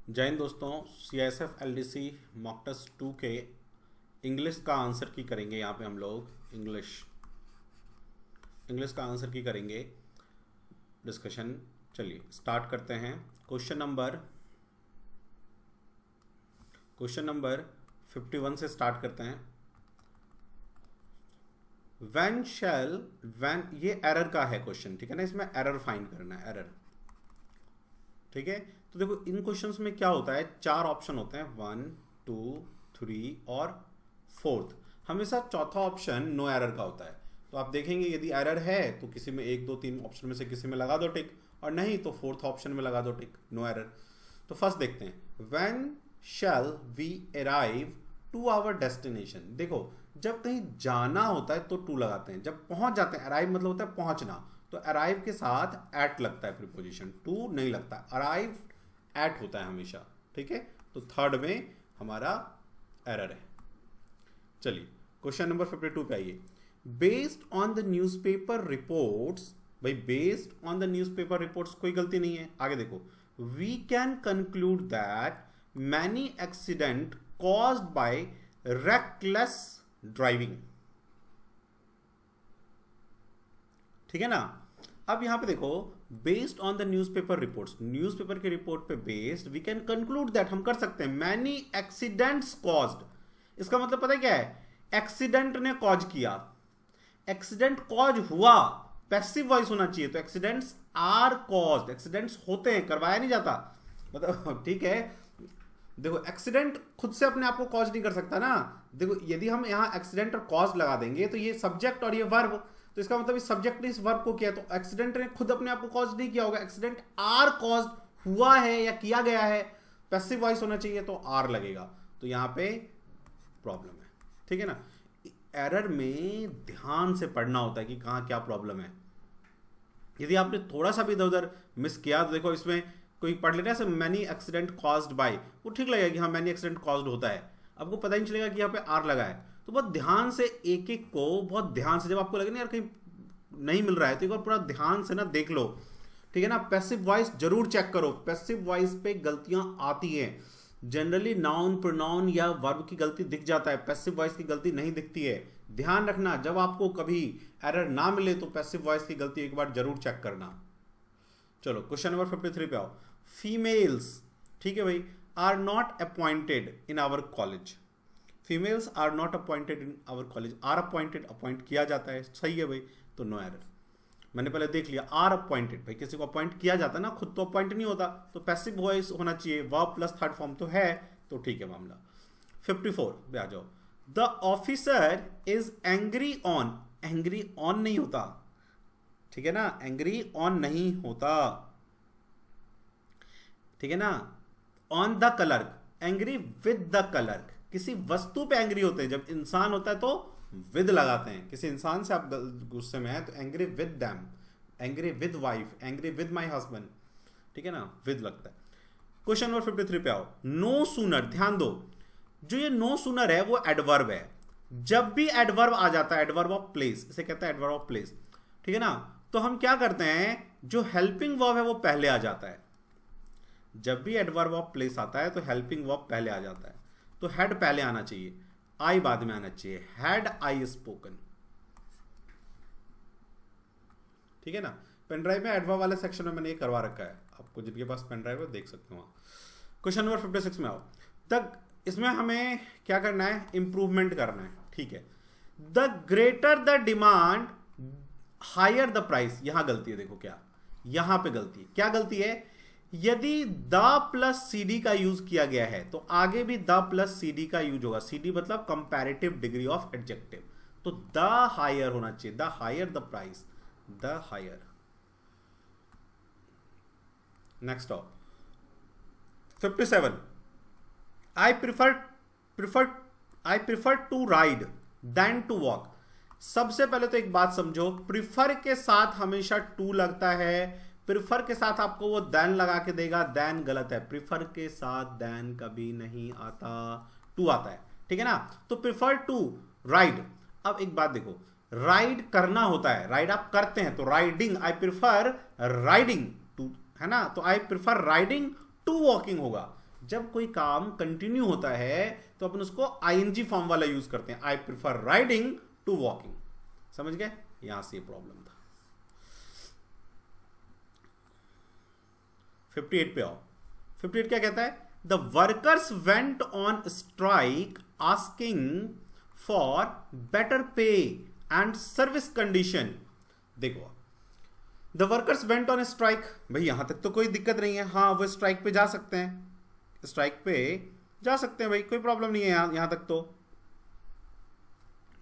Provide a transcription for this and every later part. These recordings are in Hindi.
जय हिंद दोस्तों। CISF LDC मॉक टेस्ट 2 के इंग्लिश का आंसर की करेंगे। यहाँ पे हम लोग इंग्लिश का आंसर की करेंगे डिस्कशन। चलिए स्टार्ट करते हैं। क्वेश्चन नंबर 51 से स्टार्ट करते हैं। व्हेन ये एरर का है क्वेश्चन, ठीक है ना। इसमें एरर फाइंड करना है, एरर, ठीक है। तो देखो इन क्वेश्चंस में क्या होता है, 4 ऑप्शन होते हैं, 1 2 3 और 4th। हमेशा चौथा ऑप्शन नो एरर का होता है। तो आप देखेंगे यदि एरर है तो किसी में 1 2 3 ऑप्शन में से किसी में लगा दो टिक, और नहीं तो 4th ऑप्शन में लगा दो टिक, नो एरर। तो फर्स्ट देखते हैं, when shall we arrive to our destination. देखो जब कहीं जाना होता है तो टू लगाते हैं, जब पहुंच जाते हैं, अराइव मतलब होता है पहुंचना, तो अराइव के साथ एट लगता है प्रीपोजिशन, टू नहीं लगता। अराइव एट होता है हमेशा, ठीक है। तो थर्ड में हमारा एरर है। चलिए क्वेश्चन नंबर 52 पे आइए। Based on the newspaper reports, भाई based on the newspaper reports कोई गलती नहीं है। आगे देखो, we can conclude that many accident caused by reckless driving, ठीक है ना। अब यहां पे देखो, based on the newspaper reports, newspaper के रिपोर्ट पे based, we can conclude that, हम कर सकते हैं, मैनी एक्सीडेंट्स कॉज्ड। इसका मतलब पता है क्या है, एक्सीडेंट ने कॉज किया, एक्सीडेंट कॉज हुआ, पैसिव वॉइस होना चाहिए। तो एक्सीडेंट्स आर कॉज्ड, एक्सीडेंट्स होते हैं, करवाया नहीं जाता, मतलब ठीक है। देखो एक्सीडेंट खुद से अपने आप को कॉज नहीं कर सकता ना। देखो यदि हम यहां एक्सीडेंट और कॉज लगा देंगे तो ये सब्जेक्ट और ये वर्ब, तो इसका मतलब इस सब्जेक्ट ने इस वर्ब को किया, तो एक्सीडेंट ने खुद अपने आप को कॉज नहीं किया होगा। एक्सीडेंट आर कॉज हुआ है या किया गया है, पैसिव वॉइस होना चाहिए, तो आर लगेगा। तो यहां पे प्रॉब्लम है, ठीक है ना। एरर में ध्यान से पढ़ना होता है कि कहां क्या प्रॉब्लम है। यदि आपने थोड़ा सा भी इधर उधर मिस किया तो देखो इसमें कोई पढ़ लेना है मैनी एक्सीडेंट कॉज्ड बाय, वो ठीक लगेगा कि हाँ मैनी एक्सीडेंट कॉज्ड होता है, आपको पता ही नहीं चलेगा कि यहाँ पे आर लगा है। तो बहुत ध्यान से एक एक को, बहुत ध्यान से, जब आपको लगे ना यार कहीं नहीं मिल रहा है तो एक बार पूरा ध्यान से ना देख लो, ठीक है ना। पैसिव वॉइस जरूर चेक करो, पैसिव वॉइस पे गलतियां आती हैं। जनरली नाउन प्रोनाउन या वर्ब की गलती दिख जाता है, पैसिव वॉइस की गलती नहीं दिखती है। ध्यान रखना, जब आपको कभी एरर ना मिले तो पैसिव वॉइस की गलती एक बार जरूर चेक करना। चलो क्वेश्चन नंबर 53 पे आओ। फीमेल्स, ठीक है भाई, are not appointed in our college. Females are not appointed in our college, are appointed, appoint किया जाता है, सही है भाई, तो नो एरर। मैंने पहले देख लिया, आर अपॉइंटेड, भाई किसी को अपॉइंट किया जाता है ना, खुद तो अपॉइंट नहीं होता, तो पैसिव वॉइस होना चाहिए, वर्ब प्लस थर्ड फॉर्म तो है, तो ठीक है मामला। 54 पे आ जाओ। The officer is angry on, angry on नहीं होता, ठीक है ना, एंग्री ऑन नहीं होता, ठीक है ना। On the clerk, angry with the clerk, किसी वस्तु पे एंग्री होते हैं, जब इंसान होता है तो विद लगाते हैं, किसी इंसान से आप गुस्से में है तो angry with them, angry with wife, angry with my husband, ठीक है ना, विद लगता है। क्वेश्चन नंबर 53 पे आओ। नो सूनर, ध्यान दो, जो ये नो सूनर है वो एडवर्ब है। जब भी एडवर्ब आ जाता है, एडवर्ब ऑफ प्लेस, इसे कहता है एडवर्ब ऑफ प्लेस, ठीक है ना। तो हम क्या करते हैं, जो हेल्पिंग वर्ब है वो पहले आ जाता है। जब भी एडवर्ब ऑफ प्लेस आता है तो हेल्पिंग वर्ब पहले आ जाता है, तो हेड पहले आना चाहिए, आई बाद में आना चाहिए। हैड आई स्पोकन, ठीक है ना। पेन ड्राइव में एडवर्ब वाले सेक्शन में मैंने ये करवा रखा है, आपको जिनके पास पेन ड्राइव है देख सकते हो वहां। क्वेश्चन नंबर 56 में आओ। तक इसमें हमें क्या करना है, इंप्रूवमेंट करना है, ठीक है। The greater the demand higher the price, यहां गलती है, देखो क्या यहां पे गलती है, क्या गलती है, यदि द प्लस सी डी का यूज किया गया है तो आगे भी द प्लस सी डी का यूज होगा। सी डी मतलब कंपैरेटिव डिग्री ऑफ एडजेक्टिव, तो द हायर होना चाहिए, the higher the price, the higher. Next of 57, I prefer to ride than to walk. सबसे पहले तो एक बात समझो, प्रिफर के साथ हमेशा टू लगता है, प्रिफर के साथ आपको वो देन लगा के देगा, देन गलत है, प्रिफर के साथ देन कभी नहीं आता, टू आता है, ठीक है ना। तो प्रिफर टू राइड। अब एक बात देखो, राइड करना होता है, राइड आप करते हैं, तो riding, I prefer riding to, है ना, तो I prefer riding to walking होगा। जब कोई काम कंटिन्यू होता है तो अपन उसको आईएनजी फॉर्म वाला यूज करते हैं, I prefer riding to walking. समझ गए? यहां से ये प्रॉब्लम था। 58 पे आओ। 58 क्या कहता है? The workers went on strike asking for better पे एंड सर्विस कंडीशन। देखो, the workers went on strike, भाई यहां तक तो कोई दिक्कत नहीं है। हाँ, वो स्ट्राइक पे जा सकते हैं, स्ट्राइक पे जा सकते हैं भाई, कोई प्रॉब्लम नहीं है यहां तक तो,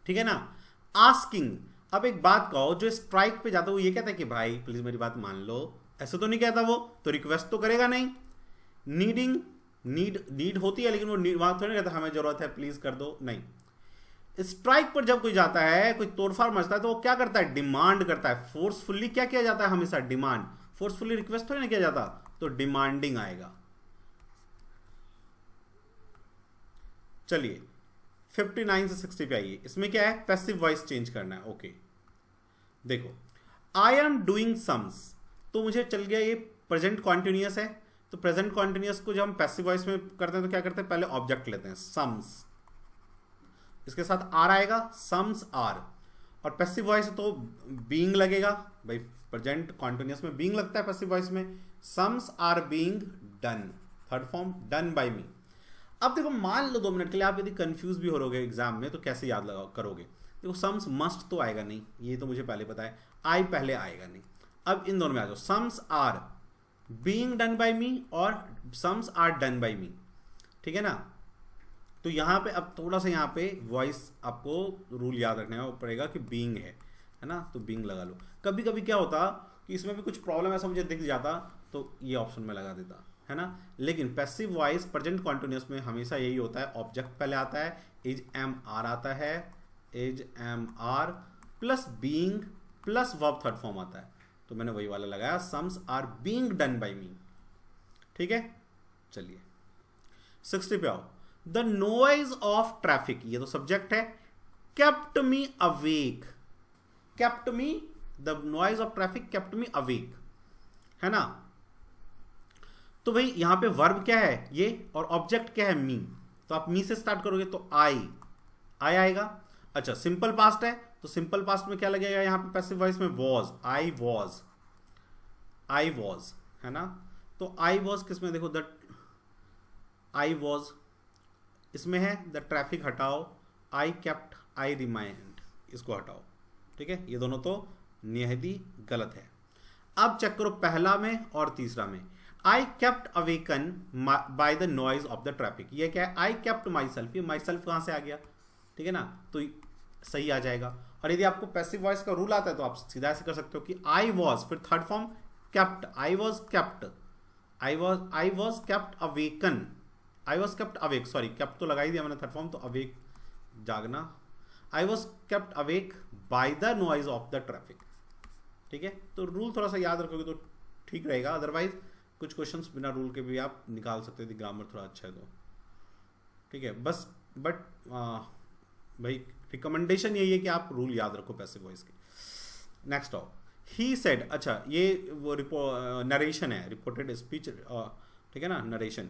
ठीक है ना। आस्किंग, अब एक बात कहो, जो स्ट्राइक पे जाता है वो ये कहता है कि भाई प्लीज मेरी बात मान लो, ऐसे तो नहीं कहता, वो तो रिक्वेस्ट तो करेगा नहीं। नीडिंग, नीड होती है, लेकिन वो वहां थोड़ी नहीं कहता हमें जरूरत है प्लीज कर दो, नहीं। स्ट्राइक पर जब कोई जाता है, कोई तोड़फाड़ मचता है, तो वो क्या करता है? डिमांड करता है। फोर्सफुली क्या किया जाता है? हमेशा डिमांड। फोर्सफुली रिक्वेस्ट थोड़ी ना किया जाता, तो डिमांडिंग आएगा। चलिए 59 से 60 पे आइए। इसमें क्या है? पैसिव वॉइस चेंज करना है। ओके, देखो, आई एम डूइंग सम्स, तो मुझे चल गया ये प्रेजेंट कॉन्टिन्यूअस है, तो प्रेजेंट कॉन्टिन्यूअस को जब हम पैसिव वॉइस में करते हैं तो क्या करते हैं? पहले ऑब्जेक्ट लेते हैं सम्स, इसके साथ आर आएगा, सम्स आर, और पैसिव वॉइस तो बीइंग लगेगा भाई, प्रेजेंट कॉन्टिन्यूअस में बीइंग लगता है, पैसिव वॉइस में sums are being done, third form done by me. अब देखो, मान लो 2 मिनट के लिए आप यदि कंफ्यूज भी हो रहोगे एग्जाम में, तो कैसे याद लगा करोगे? देखो, सम्स मस्ट तो आएगा नहीं, ये तो मुझे पहले पता है, आई पहले आएगा नहीं। अब इन दोनों में आ जाओ, sums are being done by me और sums are done by me, ठीक है ना। तो यहां पे अब थोड़ा सा यहाँ पे वॉइस आपको रूल याद रखने पड़ेगा कि बीइंग है ना, तो बीइंग लगा लो। कभी कभी क्या होता कि इसमें भी कुछ प्रॉब्लम ऐसा मुझे दिख जाता, तो ये ऑप्शन में लगा देता, है ना। लेकिन पैसिव वॉइस प्रेजेंट कॉन्टिन्यूअस में हमेशा यही होता है, ऑब्जेक्ट पहले आता है, इज एम आर आता है, is am are plus being plus verb third form आता है, तो मैंने वही वाला लगाया, sums are being done by me, ठीक है। चलिए 60 पे आओ। द नॉइज ऑफ ट्रैफिक, ये तो सब्जेक्ट है, kept me awake, kept me, the noise of traffic kept me awake, है ना। तो भाई यहां पे वर्ब क्या है? ये, और ऑब्जेक्ट क्या है? मी, तो आप मी से स्टार्ट करोगे तो आई आएगा। अच्छा, सिंपल पास्ट है, तो सिंपल पास्ट में क्या लगेगा? यहां पे पैसिव वॉइस में वॉज, आई वॉज, है ना। तो आई वॉज किस में? देखो, द आई वॉज इसमें है, द ट्रैफिक हटाओ, आई केप्ट, आई रिमाइंड, इसको हटाओ, ठीक है। ये दोनों तो निहायत ही गलत है। अब चेक करो पहला में और तीसरा में, I kept awaken by the noise of the traffic, ये क्या है? आई केप्ट माई सेल्फ, ये माई सेल्फ कहां से आ गया? ठीक है ना, तो सही आ जाएगा। और यदि आपको पैसिव वॉइस का रूल आता है तो आप सीधा ऐसे कर सकते हो कि आई वॉज, फिर third form kept, I was kept, I was kept awaken, I was kept awake, sorry kept तो लगा ही दिया मैंने थर्ड फॉर्म, तो अवेक जागना, I was kept awake by the noise of the traffic, ठीक है। तो रूल थोड़ा सा याद रखोगे तो ठीक रहेगा, अदरवाइज कुछ क्वेश्चंस बिना रूल के भी आप निकाल सकते थे, ग्रामर थोड़ा अच्छा है तो, ठीक है। बस बट भाई रिकमेंडेशन यही है कि आप रूल याद रखो पैसिव वॉइस के। नेक्स्ट आओ, ही सेड, अच्छा ये वो नरेशन है, रिपोर्टेड स्पीच, ठीक है ना, नरेशन।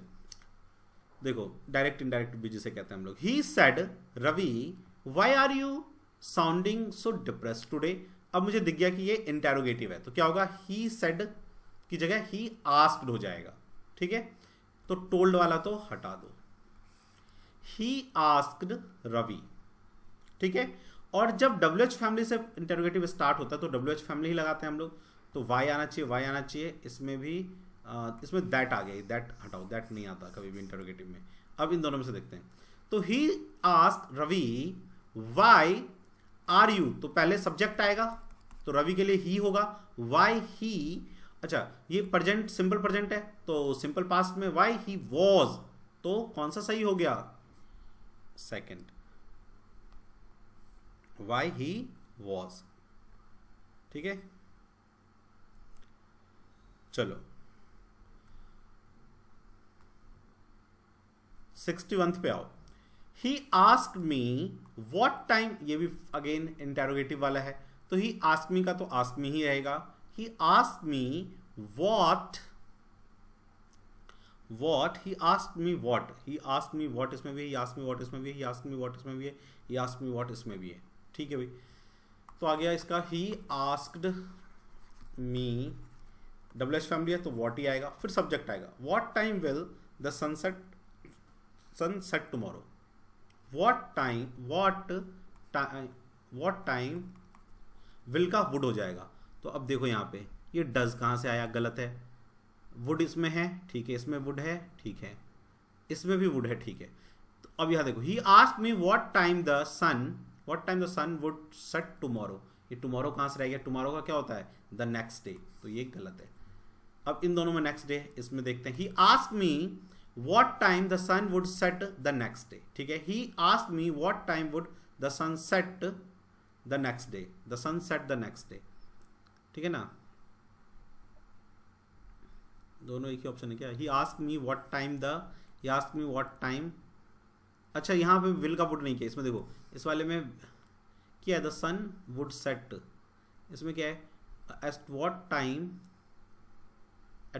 देखो, डायरेक्ट इनडायरेक्ट भी जिसे कहते हैं हम लोग। He said Ravi why are you sounding so depressed today. अब मुझे दिख गया कि ये इंटेरोगेटिव है, तो क्या होगा? ही सेड की जगह ही आस्क्ड हो जाएगा, ठीक है। तो टोल्ड वाला तो हटा दो, ही आस्क्ड रवि, ठीक है। और जब WH फैमिली से इंटेरोगेटिव स्टार्ट होता है तो WH फैमिली ही लगाते हैं हम लोग, तो वाई आना चाहिए, इसमें भी इसमें दैट आ गया, दैट हटाओ, दैट नहीं आता कभी भी इंटेरोगेटिव में। अब इन दोनों में से देखते हैं, तो he asked Ravi why are you, तो पहले सब्जेक्ट आएगा, तो रवि के लिए ही होगा, वाई ही, अच्छा ये प्रेजेंट सिंपल प्रेजेंट है, तो सिंपल पास्ट में वाई ही वॉज, तो कौन सा सही हो गया? सेकंड, वाई ही वॉज, ठीक है। चलो 61 पे आओ। ही आस्क्ड मी व्हाट टाइम, ये भी अगेन इंटेरोगेटिव वाला है, तो ही आस्क मी का तो आस्क मी ही रहेगा। ही asked me what, he asked me what, he asked me what इसमें भी है, ही आस्क्ड मी वॉट इसमें भी है, ही आस्क्ड मी वॉट इसमें भी है, ही आस्क्ड मी वॉट इसमें भी है। ठीक है भाई, तो आ गया इसका ही आस्क्ड मी, डबल एच फैमिली है तो वॉट ही आएगा, फिर सब्जेक्ट आएगा, what time will the sunset tomorrow, what time will का वुड हो जाएगा। तो अब देखो यहाँ पे ये डज कहाँ से आया, गलत है, वुड इसमें है, ठीक है, इसमें वुड है, ठीक है, इसमें भी वुड है, ठीक है। तो अब यहाँ देखो, he asked me what time the sun would set tomorrow, ये टुमारो कहाँ से रह गया, टुमारो का क्या होता है, द नेक्स्ट डे, तो ये गलत है। अब इन दोनों में नेक्स्ट डे, इसमें देखते हैं, he asked me what time the sun would set the next day, ठीक है, he asked me what time would the sun set the next day, the sun set the next day, ठीक है ना, दोनों एक ही ऑप्शन है क्या, he asked me what time, अच्छा यहाँ पे विल का वुड नहीं किया, इसमें देखो इस वाले में क्या है, द सन वुड सेट, इसमें क्या है, at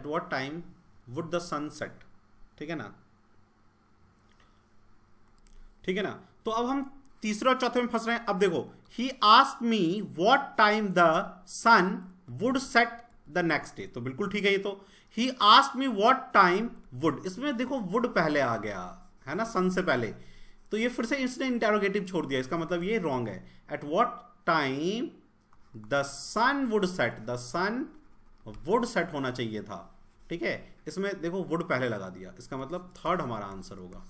what time would the sun set, ठीक है ना, ठीक है ना। तो अब हम तीसरे और चौथे में फंस रहे हैं। अब देखो, he asked me what time the sun would set the next day, तो बिल्कुल ठीक है ये तो। He asked me what time would, इसमें देखो वुड पहले आ गया है ना, सन से पहले, तो ये फिर से इसने इंटेरोगेटिव छोड़ दिया, इसका मतलब ये रॉन्ग है। At what time the sun would set, the sun would set होना चाहिए था, ठीक है, इसमें देखो वुड पहले लगा दिया, इसका मतलब थर्ड हमारा आंसर होगा।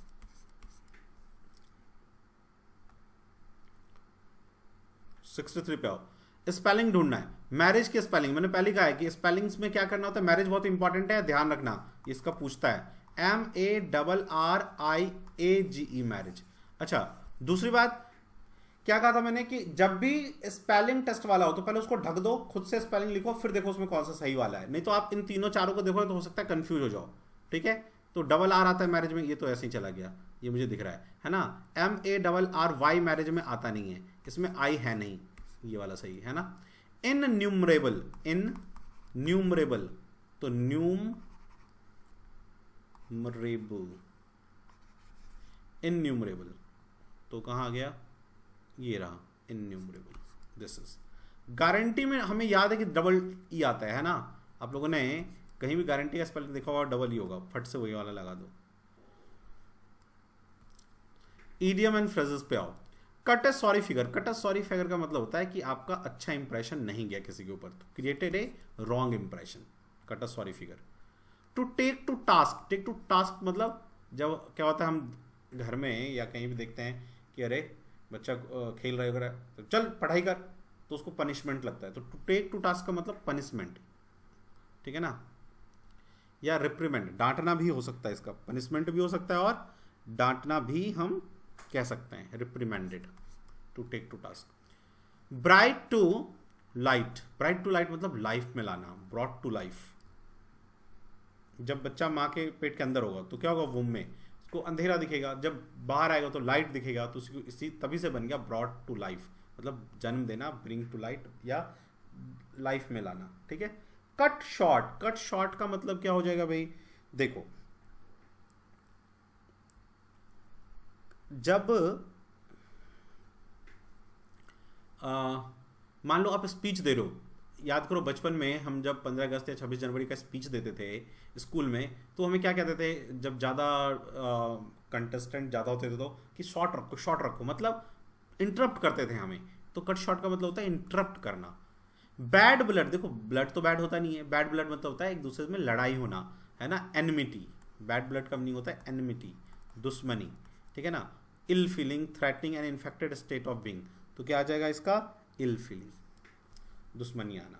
सिक्सटी थ्री पे आओ, स्पेलिंग ढूंढना है, मैरिज की स्पेलिंग, मैंने पहले कहा है कि स्पेलिंग्स में क्या करना होता है, मैरिज बहुत इंपॉर्टेंट है, ध्यान रखना, इसका पूछता है MARRIAGE मैरिज। अच्छा, दूसरी बात क्या कहा था मैंने कि जब भी स्पेलिंग टेस्ट वाला हो तो पहले उसको ढक दो, खुद से स्पेलिंग लिखो, फिर देखो उसमें कौन सा सही वाला है, नहीं तो आप इन तीनों चारों को देखो तो हो सकता है कंफ्यूज हो जाओ, ठीक है। तो डबल आर आता है मैरिज में, ये तो ऐसे ही चला गया, ये मुझे दिख रहा है ना, MARRY मैरिज में आता नहीं है, इसमें आई है नहीं, ये वाला सही है ना। इनन्यूमरेबल, तो इनन्यूमरेबल तो कहाँ आ गया, ये रहा इनन्यूमरेबल, दिस इज। गारंटी में हमें याद है कि डबल ई आता है ना, आप लोगों ने कहीं भी गारंटी का स्पेलिंग देखा होगा डबल ई होगा, फट से वही वाला लगा दो। ईडियम एंड फ्रेजेस पे आओ। Cut a sorry figure, cut a sorry figure का मतलब होता है कि आपका अच्छा इंप्रेशन नहीं गया किसी के ऊपर, तो created a wrong impression, cut a sorry figure. To take to task मतलब जब क्या होता है, हम घर में या कहीं भी देखते हैं कि अरे बच्चा खेल रहा है तो चल पढ़ाई कर, तो उसको पनिशमेंट लगता है, तो टू टेक टू टास्क का मतलब पनिशमेंट, ठीक है ना, या रिप्रीमेंड, डांटना भी हो सकता है, इसका पनिशमेंट भी हो सकता है और डांटना भी हम कह सकते हैं, reprimanded, to take to task. Bright to light मतलब लाइफ में लाना, ब्रॉट टू लाइफ। जब बच्चा माँ के पेट के अंदर होगा तो क्या होगा, वुम में उसको अंधेरा दिखेगा, जब बाहर आएगा तो लाइट दिखेगा, तो उसको इसी तभी से बन गया ब्रॉट टू लाइफ, मतलब जन्म देना, ब्रिंग टू लाइट या लाइफ में लाना, ठीक है। कट शॉर्ट का मतलब क्या हो जाएगा भाई, देखो जब मान लो आप स्पीच दे रहे हो, याद करो बचपन में हम जब 15 अगस्त या 26 जनवरी का स्पीच देते थे स्कूल में, तो हमें क्या कहते थे, जब ज़्यादा कंटेस्टेंट ज़्यादा होते थे तो कि शॉर्ट रखो, मतलब इंटरप्ट करते थे हमें, तो कट शॉर्ट का मतलब होता है इंटरप्ट करना। बैड ब्लड, देखो ब्लड तो बैड होता नहीं है, बैड ब्लड मतलब होता है एक दूसरे में लड़ाई होना, है ना, एनमिटी, बैड ब्लड का मीनिंग होता है एनमिटी, दुश्मनी, ठीक है ना। Ill feeling, threatening and infected state of being, तो क्या आ जाएगा इसका, इल फीलिंग, दुश्मनी आना।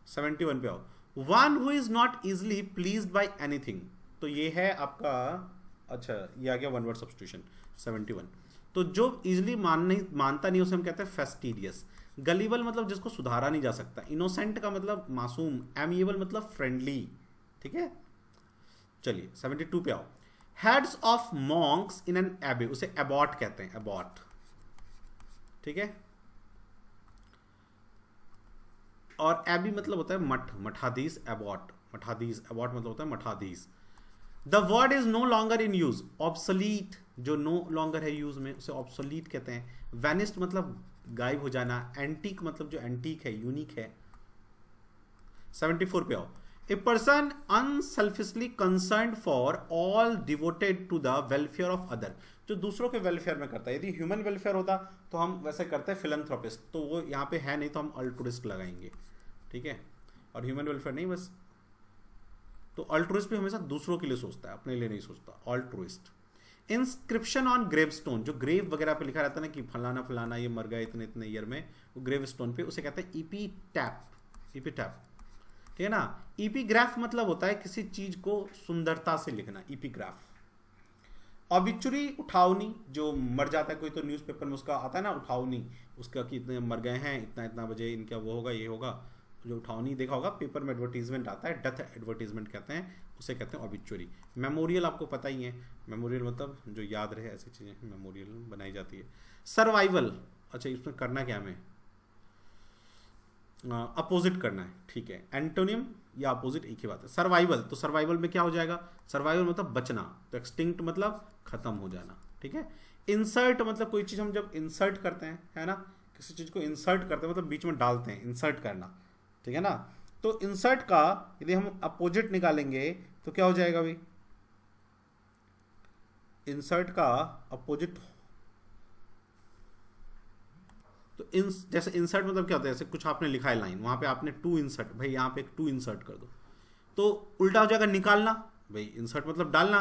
71 पे आओ। One who is not easily pleased by anything, तो ये है आपका, अच्छा ये आ गया वन वर्ड सब्स्टिट्यूशन 71। तो जो इजिली मानता नहीं उसे हम कहते हैं फेस्टिडियस। गलीबल मतलब जिसको सुधारा नहीं जा सकता। इनोसेंट का मतलब मासूम। एमिएबल मतलब फ्रेंडली, ठीक है। चलिए 72 पे आओ। Heads of Monks in an एबे, उसे एबॉट कहते हैं, एबॉट, ठीक है। और एबी मतलब होता है मठ, मठाधीश, एबॉट मठाधीश, अबॉट मतलब होता है मठाधीश। The word is no longer in use, obsolete जो नो लॉन्गर है यूज में उसे ऑब्सोलीट कहते हैं। वैनिस्ड मतलब गायब हो जाना। एंटीक मतलब जो एंटीक है, यूनिक है। 74 पे आओ। A person unselfishly concerned for all devoted to the welfare of other, जो दूसरों के वेलफेयर में करता है। यदि ह्यूमन वेलफेयर होता तो हम वैसे करते हैं फिलैंथ्रोपिस्ट, तो वो यहाँ पे है नहीं तो हम अल्ट्रुइस्ट लगाएंगे, ठीक है। और ह्यूमन वेलफेयर नहीं बस, तो अल्ट्रुइस्ट भी हमेशा दूसरों के लिए सोचता है, अपने लिए नहीं सोचता, altruist. Inscription on grave stone, जो ग्रेव वगैरह पे लिखा रहता है ना कि फलाना फलाना ये मर गया इतने इतने ईयर में, वो ग्रेव स्टोन पे, उसे कहते हैं इपीटैप। इपीटैप, ठीक है ना। इपीग्राफ मतलब होता है किसी चीज को सुंदरता से लिखना, इपीग्राफ। ऑबिचुरी उठावनी, जो मर जाता है कोई तो न्यूज़पेपर में उसका आता है ना उठावनी, उसका कि इतने मर गए हैं, इतना इतना बजे इनका वो होगा ये होगा, जो उठावनी देखा होगा पेपर में एडवर्टीजमेंट आता है, डेथ एडवर्टीजमेंट कहते हैं, उसे कहते हैं ऑबिचुरी। मेमोरियल आपको पता ही है, मेमोरियल मतलब जो याद रहे ऐसी चीज़ें मेमोरियल बनाई जाती है। सर्वाइवल, अच्छा इसमें करना क्या हमें, अपोजिट करना है, ठीक है। एंटोनिम या अपोजिट एक ही बात है। सर्वाइवल, तो सर्वाइवल में क्या हो जाएगा, सर्वाइवल मतलब बचना, तो एक्सटिंक्ट मतलब खत्म हो जाना, ठीक है। इंसर्ट मतलब कोई चीज़ हम जब इंसर्ट करते हैं, है ना, किसी चीज़ को इंसर्ट करते हैं मतलब बीच में डालते हैं, इंसर्ट करना, ठीक है ना। तो इंसर्ट का यदि हम अपोजिट निकालेंगे तो क्या हो जाएगा भाई, इंसर्ट का अपोजिट, तो जैसे इंसर्ट मतलब क्या होता है, जैसे कुछ आपने लिखा है लाइन, वहां पे आपने टू इंसर्ट, भाई यहाँ पे एक टू इंसर्ट कर दो, तो उल्टा हो जाएगा निकालना। भाई इंसर्ट मतलब डालना,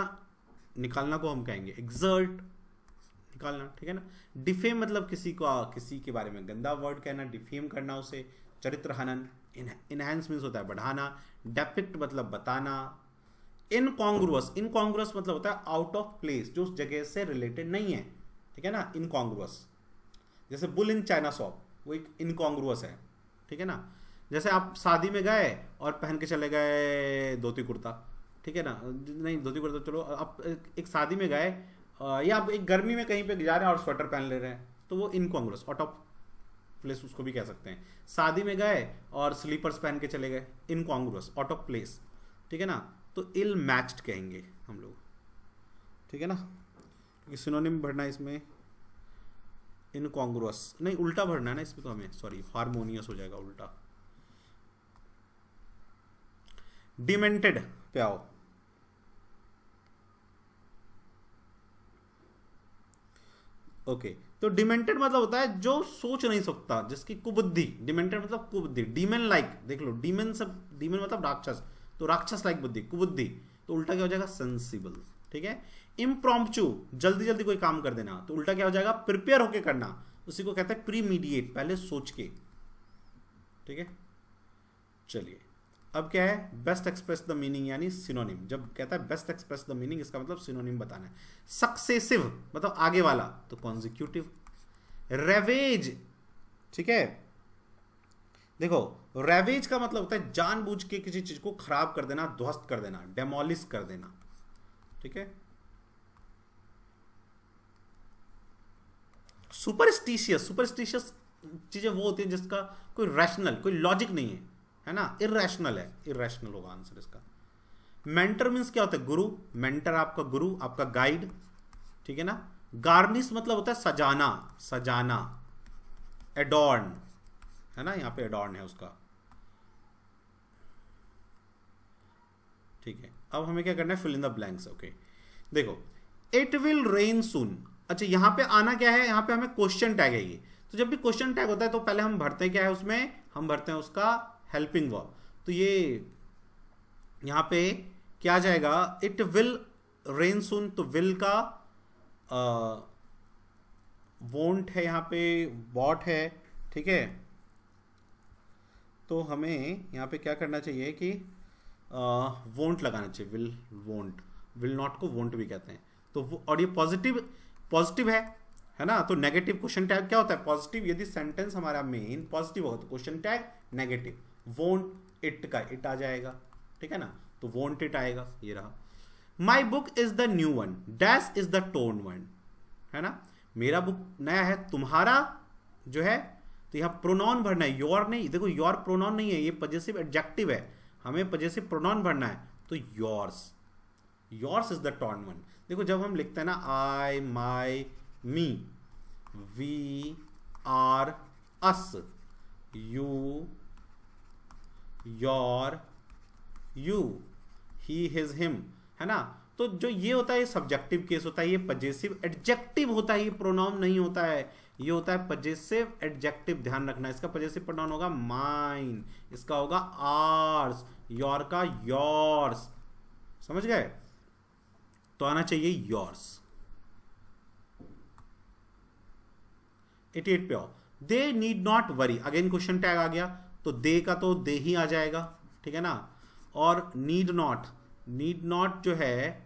निकालना को हम कहेंगे एक्सर्ट, निकालना, ठीक है ना। डिफेम मतलब किसी के बारे में गंदा वर्ड कहना, डिफेम करना उसे, चरित्र हनन। इनहैंस मीन्स होता है बढ़ाना। डेपिक्ट मतलब बताना। इनकॉन्ग्रुअस, इनकॉन्ग्रुअस मतलब होता है आउट ऑफ प्लेस, जो उस जगह से रिलेटेड नहीं है, ठीक है ना, इनकॉन्ग्रुअस। जैसे बुल इन चाइना शॉप, वो एक इनकॉन्ग्रुअस है, ठीक है ना। जैसे आप शादी में गए और पहन के चले गए धोती कुर्ता, ठीक है ना, नहीं धोती कुर्ता चलो, आप एक शादी में गए या आप एक गर्मी में कहीं पे जा रहे हैं और स्वेटर पहन ले रहे हैं, तो वो इनकॉन्ग्रुअस, आउट ऑफ प्लेस उसको भी कह सकते हैं। शादी में गए और स्लीपर्स पहन के चले गए, इनकॉन्ग्रुअस, आउट ऑफ प्लेस, ठीक है ना। तो इल मैच्ड कहेंगे हम लोग, ठीक है ना, क्योंकि सिनोनिम भरना इसमें इनकॉन्ग्रुअस नहीं, उल्टा भरना है ना इसमें तो हमें, सॉरी हार्मोनियस हो जाएगा उल्टा। डिमेंटेड पे आओ। ओके, तो डिमेंटेड मतलब होता है जो सोच नहीं सकता, जिसकी कुबुद्धि, डिमेंटेड मतलब कुबुद्धि, डीमन लाइक, देख लो डीमन सब, डीमन मतलब राक्षस, तो राक्षस लाइक बुद्धि, कुबुद्धि, तो उल्टा क्या हो जाएगा सेंसिबल, ठीक है। इम्प्रॉम्प्चू, जल्दी जल्दी कोई काम कर देना, तो उल्टा क्या हो जाएगा प्रिपेयर होके करना, उसी को कहते हैं प्रीमीडिएट, पहले सोच के, ठीक है। चलिए अब क्या है, बेस्ट एक्सप्रेस द मीनिंग यानी सिनोनिम। जब कहता है बेस्ट एक्सप्रेस द मीनिंग, इसका मतलब सिनोनिम बताना है। सक्सेसिव मतलब आगे वाला, तो कॉन्जिक्यूटिव। रेवेज, ठीक है, देखो रेवेज का मतलब होता है जानबूझ के किसी चीज को खराब कर देना, ध्वस्त कर देना, डेमोलिश कर देना, ठीक है। सुपरस्टिशियस, सुपरस्टिशियस चीजें वो होती है जिसका कोई रैशनल, कोई लॉजिक नहीं है ना, इरैशनल है, इरैशनल होगा आंसर इसका। मेंटर मीन्स क्या होता है, गुरु, मेंटर आपका गुरु, आपका गाइड, ठीक है ना। गार्निश मतलब होता है सजाना, सजाना, एडॉर्न, है ना, यहां पे एडॉर्न है उसका, ठीक है। अब हमें क्या करना है, fill in the blanks, okay. देखो इट विल रेन सून, अच्छा यहां पे आना क्या है, यहां पे हमें क्वेश्चन टैग है ये, तो जब भी क्वेश्चन टैग होता है तो पहले हम भरते हैं क्या है उसमें, हम भरते हैं उसका हेल्पिंग वर्ब। तो ये यहां पे क्या आ जाएगा, इट विल रेन सून, तो विल का वोंट है, यहां पे वॉट है, ठीक है। तो हमें यहां पे क्या करना चाहिए कि वोंट लगाना चाहिए, विल वोंट, विल नॉट को वोंट भी कहते हैं। तो और ये पॉजिटिव है ना, तो नेगेटिव क्वेश्चन टैग क्या होता है, पॉजिटिव, यदि सेंटेंस हमारा मेन पॉजिटिव होगा तो question tag negative, won't it का इट आ जाएगा, ठीक है ना, तो वोंट इट आएगा, ये रहा। My book is the new one, dash is the tone one, है ना, मेरा बुक नया है, तुम्हारा जो है, तो यहां प्रोनाउन भरना है, योर नहीं, देखो योर प्रोनाउन नहीं है, ये पॉजेसिव एडजेक्टिव है, हमें पजेसिव प्रोनाउन भरना है, तो yours, yours is the turn one. देखो जब हम लिखते हैं ना I, my, me, we, our, us, you, your, you, he, his, him, है ना, तो जो ये होता है ये सब्जेक्टिव केस होता है, ये पजेसिव एडजेक्टिव होता है, ये प्रोनाउन नहीं होता है, ये होता है पजेसिव एडजेक्टिव। ध्यान रखना, इसका पजेसिव प्रोनाउन होगा माइन, इसका होगा आर्स, योर का योर्स, समझ गए? तो आना चाहिए योर्स। 88 पे आओ, they need not worry, again question tag आ गया, तो दे का तो दे ही आ जाएगा, ठीक है ना, और नीड नॉट, नीड नॉट जो है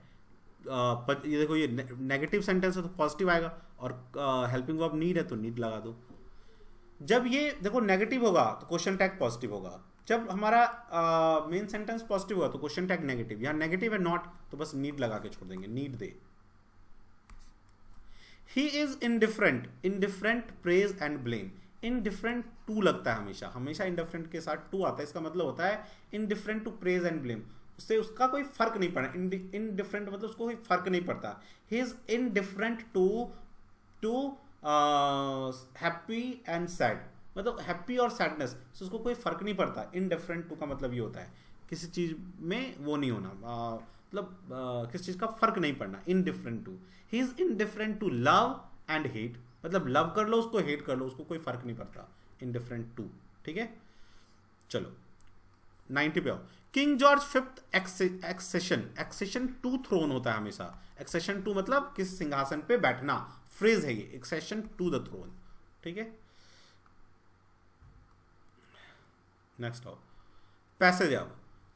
ये देखो ये नेगेटिव सेंटेंस है तो पॉजिटिव आएगा, और हेल्पिंग वर्ब नीड है तो नीड लगा दो। जब ये देखो नेगेटिव होगा तो क्वेश्चन टैग पॉजिटिव होगा, जब हमारा मेन सेंटेंस पॉजिटिव होगा तो क्वेश्चन टैग नेगेटिव, यहाँ नेगेटिव है नॉट तो बस नीड लगा के छोड़ देंगे, नीड दे। He is indifferent, indifferent praise and blame, indifferent to लगता है हमेशा, हमेशा इनडिफरेंट के साथ टू आता है, इसका मतलब होता है indifferent to praise and blame, उससे उसका कोई फर्क नहीं पड़ता, इनडिफरेंट मतलब उसको कोई फर्क नहीं पड़ता। He is indifferent to happy and sad, मतलब हैप्पी और सैडनेस से उसको कोई फर्क नहीं पड़ता। इनडिफरेंट टू का मतलब ये होता है किसी चीज में वो नहीं होना, मतलब किसी चीज का फर्क नहीं पड़ना, indifferent to. He is indifferent to love and hate, मतलब लव कर लो उसको, हेट कर लो उसको, कोई फर्क नहीं पड़ता, इनडिफरेंट टू, ठीक है। चलो 90 पे आओ, King George fifth accession, accession to throne होता है हमेशा, एक्सेशन टू मतलब किस सिंहासन पे बैठना, फ्रेज है ये, एक्सेशन टू द थ्रोन, ठीक है। नेक्स्ट आओ, पैसेज आओ,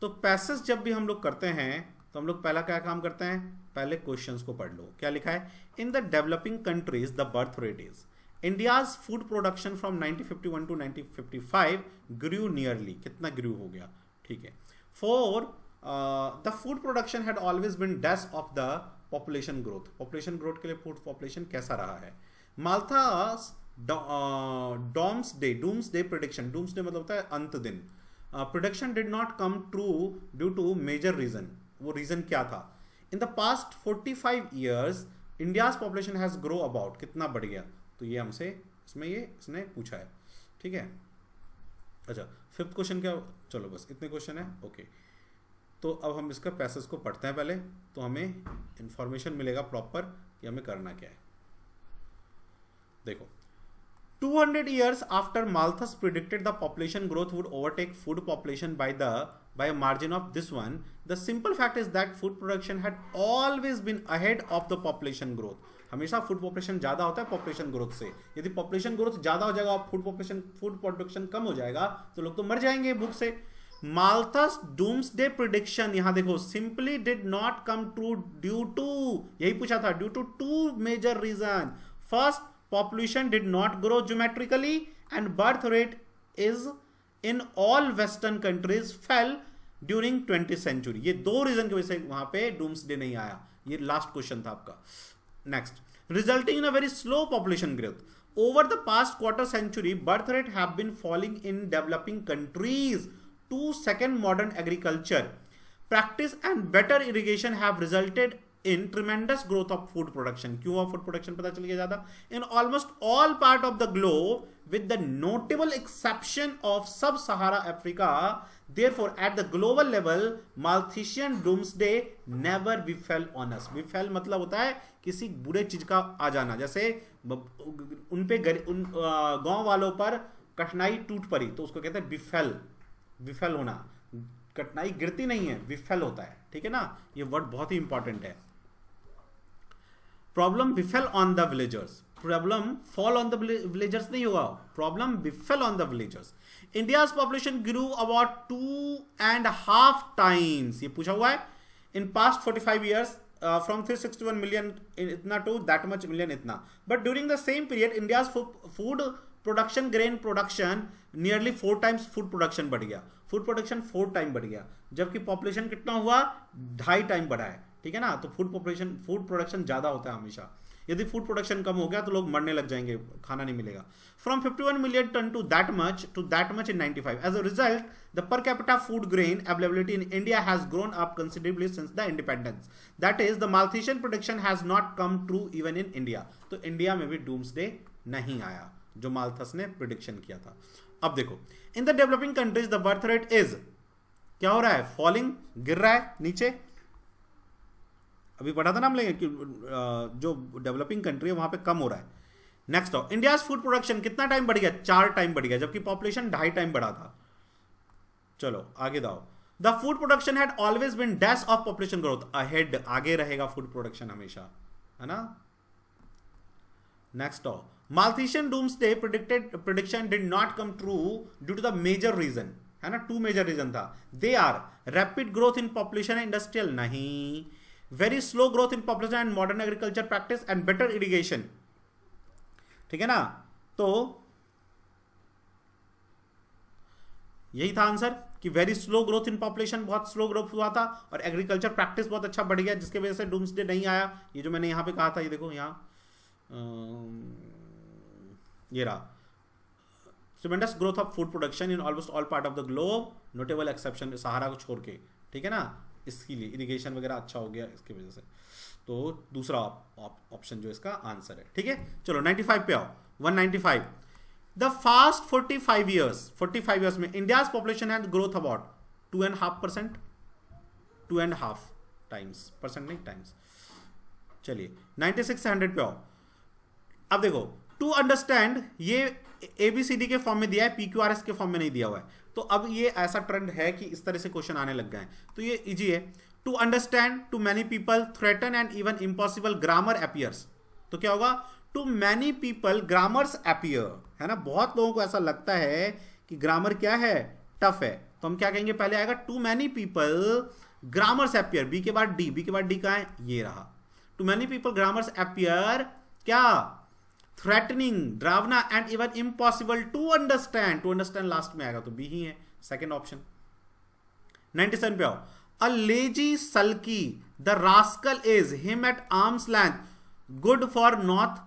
तो पैसेज जब भी हम लोग करते हैं तो हम लोग पहला क्या काम करते हैं, पहले क्वेश्चंस को पढ़ लो, क्या लिखा है, in the developing countries the birth rate is, India's food production from 1951 to 1955 grew nearly, कितना ग्रू हो गया, ठीक है। For the food production had always been dash of the population growth, population growth के लिए फूड पॉपुलेशन कैसा रहा है। माल्थास डूम्सडे प्रेडिक्शन, डूम्सडे मतलब होता है अंत दिन, prediction did not come true due to major reason, वो रीजन क्या था। In the past 45 years India's population has grow about, कितना बढ़ गया, तो ये हमसे इसमें ये इसने पूछा है, ठीक है। अच्छा फिफ्थ क्वेश्चन क्या, चलो बस इतने क्वेश्चन है, ओके। तो अब हम इसका पैसेज को पढ़ते हैं पहले, तो हमें इंफॉर्मेशन मिलेगा प्रॉपर कि हमें करना क्या है। देखो 200 years after Malthus predicted the population growth would overtake food population by a margin of this one, the simple fact is that food production had always been ahead of the population growth. हमेशा फूड पॉपुलेशन ज्यादा होता है पॉपुलेशन ग्रोथ से, यदि पॉपुलेशन ग्रोथ ज्यादा हो जाएगा और फूड प्रोडक्शन कम हो जाएगा तो लोग तो मर जाएंगे भूख से। माल्थस डूम्सडे प्रेडिक्शन, यहां देखो, simply did not come true due to, यही पूछा था, due to two major reason. First, population did not grow geometrically and birth rate is in all western countries fell during 20th century, ये दो रीजन की वजह से वहां पे डूम्सडे नहीं आया, ये लास्ट क्वेश्चन था आपका। Next, resulting in a very slow population growth over the past quarter century, birth rate have been falling in developing countries to second modern agriculture practice and better irrigation have resulted in tremendous growth of food production, क्यों हुआ food production पता चल गया ज्यादा, in almost all part of the globe with the notable exception of sub-Sahara Africa. Therefore at the global level Malthusian doomsday never befell on us. befell मतलब होता है किसी बुरे चीज का आ जाना, जैसे उन पे गांव वालों पर कठिनाई टूट पड़ी तो उसको कहते हैं बिफेल, बिफेल होना, कठिनाई गिरती नहीं है, बिफेल होता है, ठीक है ना, ये वर्ड बहुत ही इंपॉर्टेंट है। Problem befell on the villagers, problem fall on the villagers नहीं होगा, problem befell on the villagers. India's population grew about 2.5 times, ये पूछा हुआ है, in past 45 years from 361 million इतना टू दैट मच मिलियन इतना, but during the same period India's food production, grain production nearly 4 times food production बढ़ गया, फूड प्रोडक्शन 4 times बढ़ गया, जबकि पॉपुलेशन कितना हुआ, 2.5 times बढ़ा है, ठीक है ना। तो फूड प्रोडक्शन ज्यादा होता है हमेशा। यदि फूड प्रोडक्शन कम हो गया तो लोग मरने लग जाएंगे, खाना नहीं मिलेगा. From 51 million ton to that much in 95. As a result the per capita food grain availability in India has grown up considerably since the independence. That is the Malthusian prediction has not come true even in India. तो इंडिया में भी डूम्सडे नहीं आया जो माल्थस ने प्रिडिक्शन किया था. अब देखो, इन the developing countries the birth rate is, क्या हो रहा है, फॉलिंग, गिर रहा है नीचे. अभी पढ़ा था ना हम लोग कि जो डेवलपिंग कंट्री है वहां पे कम हो रहा है. नेक्स्ट आओ, इंडिया फूड प्रोडक्शन कितना टाइम बढ़ गया, 4 टाइम बढ़ गया, जबकि पॉपुलेशन 2.5 टाइम बढ़ा था. चलो आगे दाओ. The food production had always been dash of population growth ahead. आगे रहेगा फूड प्रोडक्शन हमेशा, है ना. नेक्स्ट आओ, Malthusian doomsday prediction did not come true due to the major reason, है ना. 2 मेजर रीजन था. They are rapid growth in population and industrial, नहीं. Very slow growth in population and modern agriculture practice and better irrigation. ठीक है ना. तो यही था आंसर कि very slow growth in population, बहुत स्लो ग्रोथ हुआ था, और एग्रीकल्चर प्रैक्टिस बहुत अच्छा बढ़ गया, जिसके वजह से डूम्सडे नहीं आया. ये जो मैंने यहां पे कहा था, ये देखो यहां, ये रहा. Tremendous growth of food production in almost all part of the globe, notable exception सहारा को छोड़ के. ठीक है ना. इसके लिए इरिगेशन वगैरह अच्छा हो गया इसकी वजह से. तो दूसरा ऑप्शन जो इसका आंसर है. ठीक है. चलो 95 पे आओ. 195. द फास्ट 45 ईयर्स में India's population has growth about 2.5%, 2.5 times, percent नहीं टाइम्स. चलिए 96 से 100 पे आओ. अब देखो, टू अंडरस्टैंड, ये ABCD के फॉर्म में दिया है, PQRS के फॉर्म में नहीं दिया हुआ है. तो अब ये ऐसा ट्रेंड है कि इस तरह से क्वेश्चन आने लग गए हैं, तो ये इजी है. To understand, to many people, threaten and even impossible, grammar appears. तो क्या होगा, to many people grammars appear, है ना. बहुत लोगों को ऐसा लगता है कि ग्रामर क्या है, टफ है, तो हम क्या कहेंगे, पहले आएगा too many people grammars appear, B के बाद डी कहाँ है, ये रहा. Too many people grammars appear, क्या, थ्रेटनिंग, ड्रावना and even impossible to understand last में आएगा, तो बी ही है, सेकेंड ऑप्शन. 97 पे आओ. A lazy sulky the rascal is him at arms length, good for not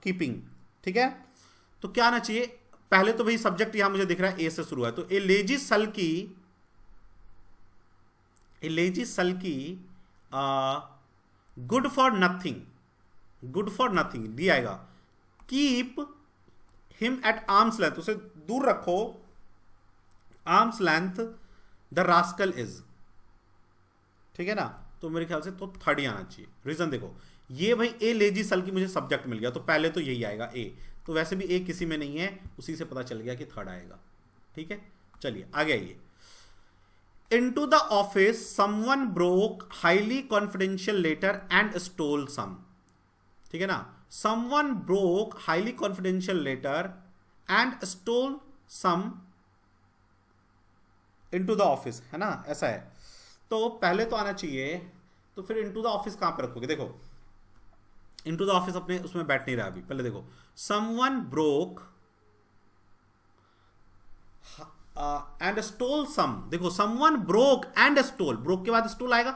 keeping. ठीक है. तो क्या आना चाहिए, पहले तो भाई सब्जेक्ट यहां मुझे दिख रहा है ए से शुरू है, तो a lazy sulky good for nothing the आएगा. Keep him at arms length, उसे दूर रखो, arms length the rascal is. ठीक है ना. तो मेरे ख्याल से तो थर्ड ही आना चाहिए. रीजन देखो, ये भाई ए लेजी सल की मुझे सब्जेक्ट मिल गया, तो पहले तो यही आएगा ए. तो वैसे भी ए किसी में नहीं है, उसी से पता चल गया कि थर्ड आएगा. ठीक है. चलिए आगे आइए. Into the office, someone broke highly confidential letter and stole some. ठीक है ना. Someone broke highly confidential letter and stole some into the office, है ना, ऐसा है. तो पहले तो आना चाहिए, तो फिर into the office कहां पे रखोगे. देखो into the office अपने उसमें बैठ नहीं रहा अभी. पहले देखो, someone broke एंड स्टोल सम. देखो someone broke and stole, broke के बाद stole आएगा,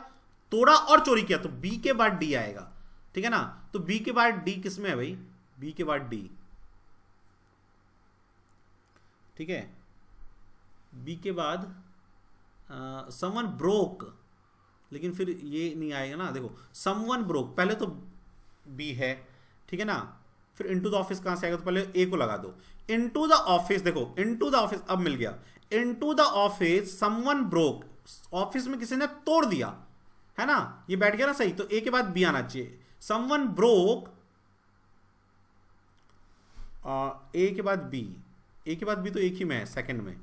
तोड़ा और चोरी किया, तो बी के बाद डी आएगा. ठीक है ना. तो बी के बाद डी किस में है भाई, बी के बाद डी. ठीक है. बी के बाद someone broke, लेकिन फिर ये नहीं आएगा ना. देखो someone broke, पहले तो बी है. ठीक है ना. फिर इनटू द ऑफिस कहां से आएगा, तो पहले ए को लगा दो. इनटू द ऑफिस, देखो इनटू द ऑफिस अब मिल गया. Into the office someone broke, office में किसी ने तोड़ दिया, है ना. ये बैठ गया ना सही. तो ए के बाद बी आना चाहिए. समवन ब्रोक, ए के बाद बी, ए के बाद बी तो एक ही में है, सेकंड में.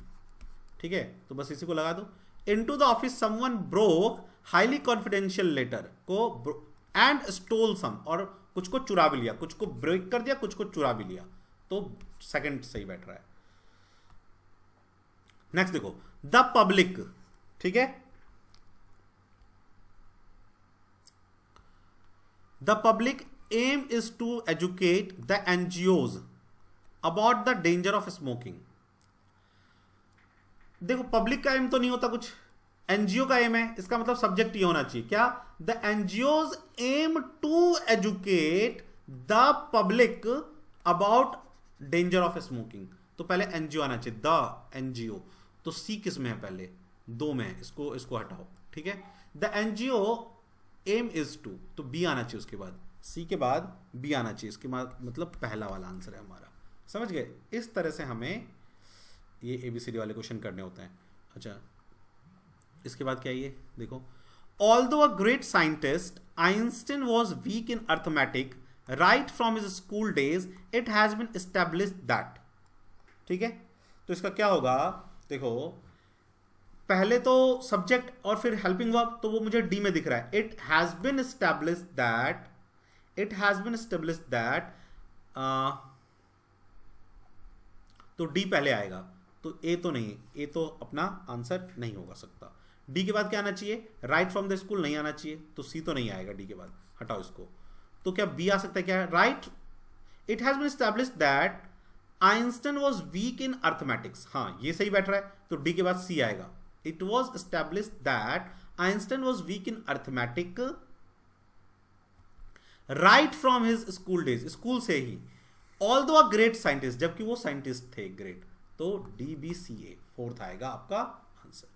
ठीक है. तो बस इसी को लगा दो. Into the office someone broke highly confidential letter को एंड स्टोल सम, और कुछ को चुरा भी लिया, कुछ को ब्रेक कर दिया, कुछ को चुरा भी लिया. तो सेकंड सही बैठ रहा है. नेक्स्ट देखो, द पब्लिक. ठीक है. The public aim is to educate the NGOs about the danger of smoking. देखो पब्लिक का एम तो नहीं होता कुछ, एनजीओ का एम है, इसका मतलब सब्जेक्ट ये होना चाहिए क्या, the NGOs aim to educate the public about danger of smoking. तो पहले एनजीओ आना चाहिए, द एनजीओ। तो सी किस में है, पहले दो में है, इसको हटाओ, ठीक है। The NGO aim is to, तो बी आना चाहिए उसके बाद, सी के बाद बी आना चाहिए, इसके बाद मतलब पहला वाला आंसर है हमारा। समझ गए? इस तरह से हमें ये एबीसीडी वाले क्वेश्चन करने होते हैं। अच्छा, इसके बाद क्या है ये देखो, although a great scientist Einstein was weak in arithmetic right from his school days, it has been established that. ठीक है, तो इसका क्या होगा, देखो पहले तो सब्जेक्ट और फिर हेल्पिंग वर्ब, तो वो मुझे डी में दिख रहा है, it has been established that, it has been established that, तो डी पहले आएगा, तो ए तो नहीं, ए तो अपना आंसर नहीं होगा सकता। डी के बाद क्या आना चाहिए, राइट फ्रॉम द स्कूल नहीं आना चाहिए, तो सी तो नहीं आएगा डी के बाद, हटाओ इसको। तो क्या बी आ सकता है, क्या right, it has been established that Einstein was weak in arithmetics, हाँ ये सही बैठ रहा है, तो डी के बाद सी आएगा, it was established that Einstein was weak in arithmetic right from his school days, school से ही, ऑल्दो अ ग्रेट साइंटिस्ट, जबकि वो साइंटिस्ट थे ग्रेट, तो D B C A fourth आएगा आपका आंसर।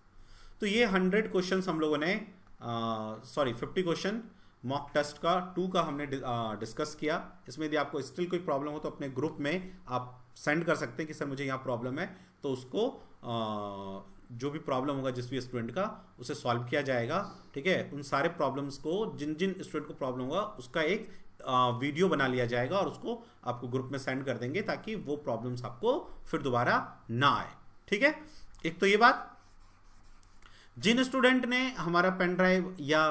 तो ये 100 क्वेश्चन हम लोगों ने 50 क्वेश्चन मॉक टेस्ट का 2 का हमने डिस्कस किया। इसमें यदि आपको स्टिल कोई प्रॉब्लम हो तो अपने ग्रुप में आप सेंड कर सकते हैं कि सर मुझे यहाँ प्रॉब्लम है, तो उसको जो भी प्रॉब्लम होगा जिस भी स्टूडेंट का, उसे सॉल्व किया जाएगा। ठीक है, उन सारे प्रॉब्लम्स को जिन जिन स्टूडेंट को प्रॉब्लम होगा उसका एक वीडियो बना लिया जाएगा और उसको आपको ग्रुप में सेंड कर देंगे, ताकि वो प्रॉब्लम्स आपको फिर दोबारा ना आए। ठीक है, एक तो ये बात। जिन स्टूडेंट ने हमारा पेन ड्राइव या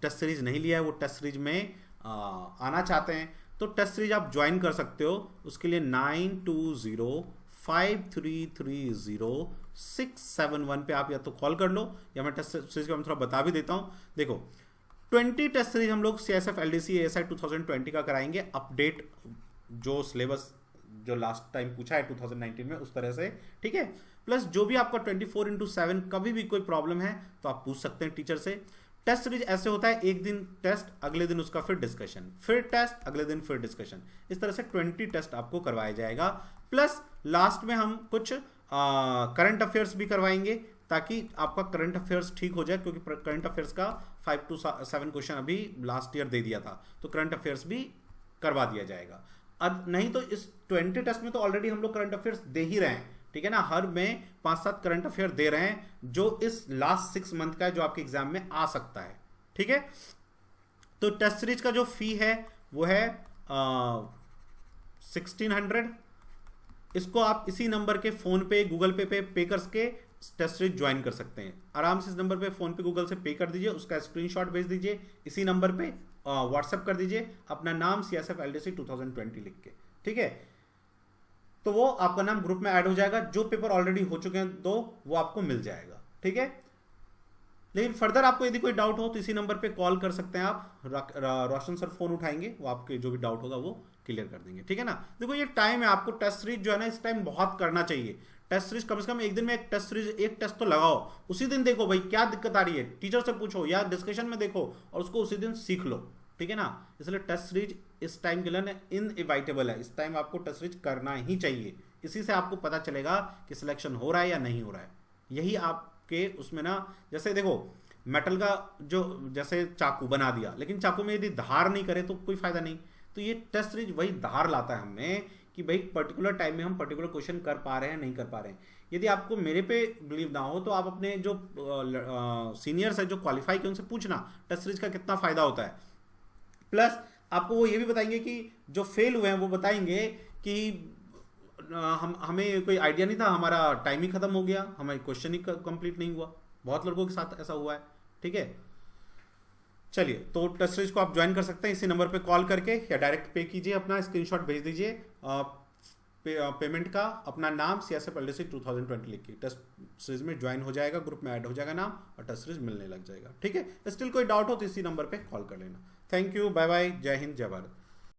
टेस्ट सीरीज नहीं लिया है, वो टेस्ट सीरीज में आना चाहते हैं, तो टेस्ट सीरीज आप ज्वाइन कर सकते हो। उसके लिए 9205330671 पे आप या तो कॉल कर लो, या मैं टेस्ट सीरीज का मैं थोड़ा बता भी देता हूँ। देखो 20 टेस्ट सीरीज हम लोग CSF LDC ASI 2020 का कराएंगे, अपडेट जो सिलेबस जो लास्ट टाइम पूछा है 2019 में उस तरह से। ठीक है, प्लस जो भी आपका 24/7 कभी भी कोई प्रॉब्लम है तो आप पूछ सकते हैं टीचर से। टेस्ट सीरीज ऐसे होता है, एक दिन टेस्ट, अगले दिन उसका फिर डिस्कशन, फिर टेस्ट, अगले दिन फिर डिस्कशन, इस तरह से 20 टेस्ट आपको करवाया जाएगा। प्लस लास्ट में हम कुछ करंट अफेयर्स भी करवाएंगे, ताकि आपका करंट अफेयर्स ठीक हो जाए, क्योंकि करंट अफेयर्स का 5 to 7 क्वेश्चन अभी लास्ट ईयर दे दिया था, तो करंट अफेयर्स भी करवा दिया जाएगा। अब नहीं तो इस 20 टेस्ट में तो ऑलरेडी हम लोग करंट अफेयर्स दे ही रहे हैं। ठीक है ना, हर में 5-7 करंट अफेयर दे रहे हैं, जो इस लास्ट 6 मंथ का है, जो आपके एग्जाम में आ सकता है। ठीक है, तो टेस्ट सीरीज का जो फी है वो है 1600। इसको आप इसी नंबर के फोन पे, गूगल पे करके टेस्ट सीरीज ज्वाइन कर सकते हैं। आराम से इस नंबर पे फोन पे, गूगल से पे कर दीजिए, उसका स्क्रीनशॉट भेज दीजिए, इसी नंबर पे व्हाट्सएप कर दीजिए, अपना नाम CSF LDC 2020 लिख के। ठीक है, तो वो आपका नाम ग्रुप में ऐड हो जाएगा। जो पेपर ऑलरेडी हो चुके हैं दो, वो आपको मिल जाएगा। ठीक है, लेकिन फर्दर आपको यदि कोई डाउट हो तो इसी नंबर पे कॉल कर सकते हैं आप, रोशन सर फोन उठाएंगे, वो आपके जो भी डाउट होगा वो क्लियर कर देंगे। ठीक है ना, देखो ये टाइम है, आपको टेस्ट सीरीज जो है ना इस टाइम बहुत करना चाहिए। टेस्ट सीरीज कम से कम एक दिन में एक टेस्ट सीरीज, एक टेस्ट तो लगाओ, उसी दिन देखो भाई क्या दिक्कत आ रही है, टीचर से पूछो या डिस्कशन में देखो, और उसको उसी दिन सीख लो। ठीक है ना, इसलिए टेस्ट सीरीज इस टाइम के लिए इनएविटेबल है, इस टाइम आपको टेस्ट सीरीज करना ही चाहिए। इसी से आपको पता चलेगा कि सिलेक्शन हो रहा है या नहीं हो रहा है। यही आपके उसमें ना, जैसे देखो मेटल का जो जैसे चाकू बना दिया, लेकिन चाकू में यदि धार नहीं करे तो कोई फायदा नहीं। तो ये टेस्ट सीरीज वही धार लाता है हमें, कि भाई पर्टिकुलर टाइम में हम पर्टिकुलर क्वेश्चन कर पा रहे हैं नहीं कर पा रहे हैं। यदि आपको मेरे पे बिलीव ना हो तो आप अपने जो सीनियर्स है, जो क्वालिफाई किए, उनसे पूछना टेस्ट सीरीज का कितना फायदा होता है। प्लस आपको वो ये भी बताएंगे कि जो फेल हुए हैं वो बताएंगे कि हमें कोई आइडिया नहीं था, हमारा टाइम ही खत्म हो गया, हमारी क्वेश्चन ही कंप्लीट नहीं हुआ। बहुत लड़कों के साथ ऐसा हुआ है। ठीक है, चलिए, तो टेस्ट सीरीज को आप ज्वाइन कर सकते हैं इसी नंबर पे कॉल करके, या डायरेक्ट पे कीजिए, अपना स्क्रीनशॉट भेज दीजिए पेमेंट का, अपना नाम CSF LDC 2020 लिख के टेस्ट सीरीज में ज्वाइन हो जाएगा, ग्रुप में ऐड हो जाएगा नाम, और टेस्ट सीरीज मिलने लग जाएगा। ठीक है, स्टिल कोई डाउट हो तो इसी नंबर पे कॉल कर लेना। थैंक यू, बाय बाय, जय हिंद, जय भारत।